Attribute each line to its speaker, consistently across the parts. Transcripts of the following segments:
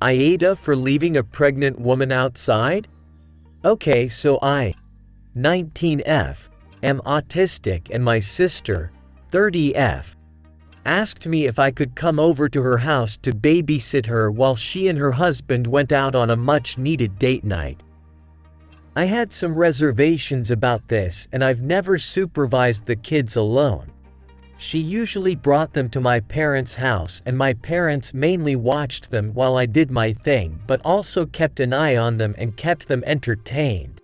Speaker 1: AITA for leaving a pregnant woman outside? Okay, so I, 19F, am autistic and my sister, 30F, asked me if I could come over to her house to babysit her while she and her husband went out on a much-needed date night. I had some reservations about this, and I've never supervised the kids alone. She usually brought them to my parents' house, and my parents mainly watched them while I did my thing, but also kept an eye on them and kept them entertained.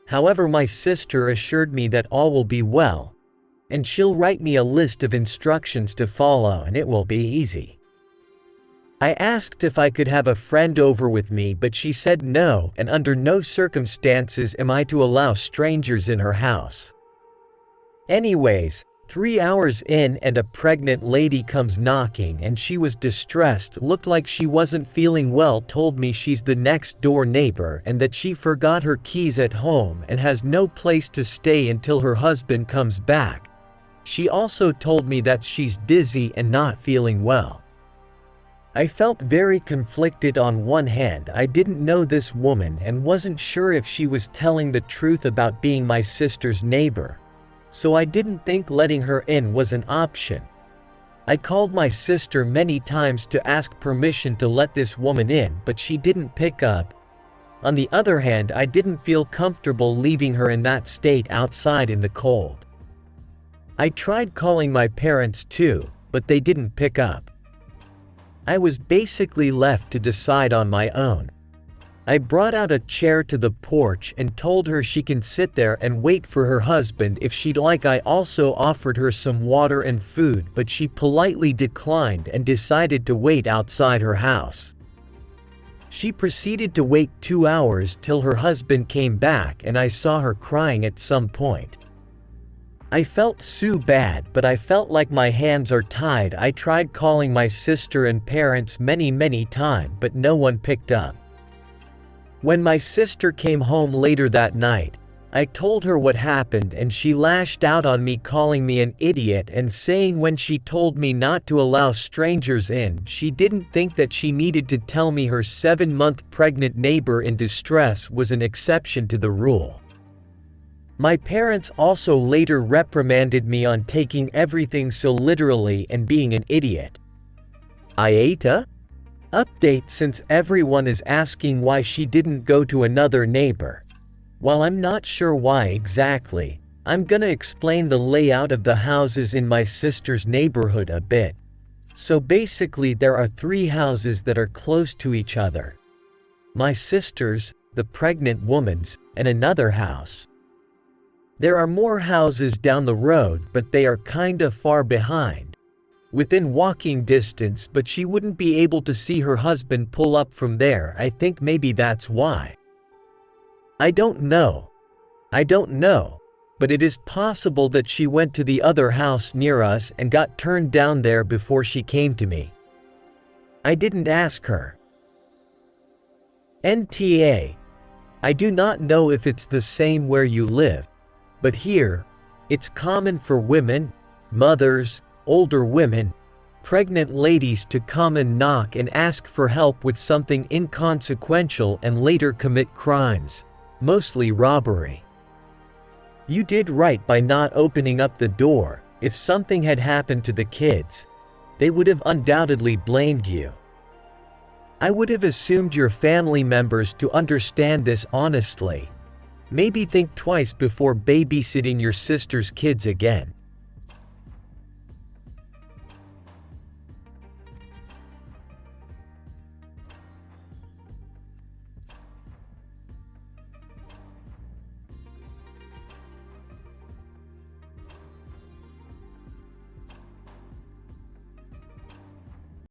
Speaker 1: However, my sister assured me that all will be well, and she'll write me a list of instructions to follow and it will be easy. I asked if I could have a friend over with me, but she said no, and under no circumstances am I to allow strangers in her house. Anyways, 3 hours in and a pregnant lady comes knocking, and she was distressed, looked like she wasn't feeling well, told me she's the next door neighbor and that she forgot her keys at home and has no place to stay until her husband comes back. She also told me that she's dizzy and not feeling well. I felt very conflicted. On one hand, I didn't know this woman and wasn't sure if she was telling the truth about being my sister's neighbor, so I didn't think letting her in was an option. I called my sister many times to ask permission to let this woman in, but she didn't pick up. On the other hand, I didn't feel comfortable leaving her in that state outside in the cold. I tried calling my parents too, but they didn't pick up. I was basically left to decide on my own. I brought out a chair to the porch and told her she can sit there and wait for her husband if she'd like. I also offered her some water and food, but she politely declined and decided to wait outside her house. She proceeded to wait 2 hours till her husband came back, and I saw her crying at some point. I felt so bad, but I felt like my hands are tied. I tried calling my sister and parents many times, but no one picked up. When my sister came home later that night, I told her what happened, and she lashed out on me, calling me an idiot and saying when she told me not to allow strangers in, she didn't think that she needed to tell me her 7-month pregnant neighbor in distress was an exception to the rule. My parents also later reprimanded me on taking everything so literally and being an idiot. AITA? Update: since everyone is asking why she didn't go to another neighbor. While I'm not sure why exactly, I'm gonna explain the layout of the houses in my sister's neighborhood a bit. So basically there are 3 houses that are close to each other. My sister's, the pregnant woman's, and another house. There are more houses down the road, but they are kinda far behind. Within walking distance, but she wouldn't be able to see her husband pull up from there. I think maybe that's why. I don't know, but it is possible that she went to the other house near us and got turned down there before she came to me. I didn't ask her. NTA. I do not know if it's the same where you live, but here, it's common for women, mothers, older women, pregnant ladies to come and knock and ask for help with something inconsequential and later commit crimes, mostly robbery. You did right by not opening up the door. If something had happened to the kids, they would have undoubtedly blamed you. I would have assumed your family members to understand this honestly. Maybe think twice before babysitting your sister's kids again.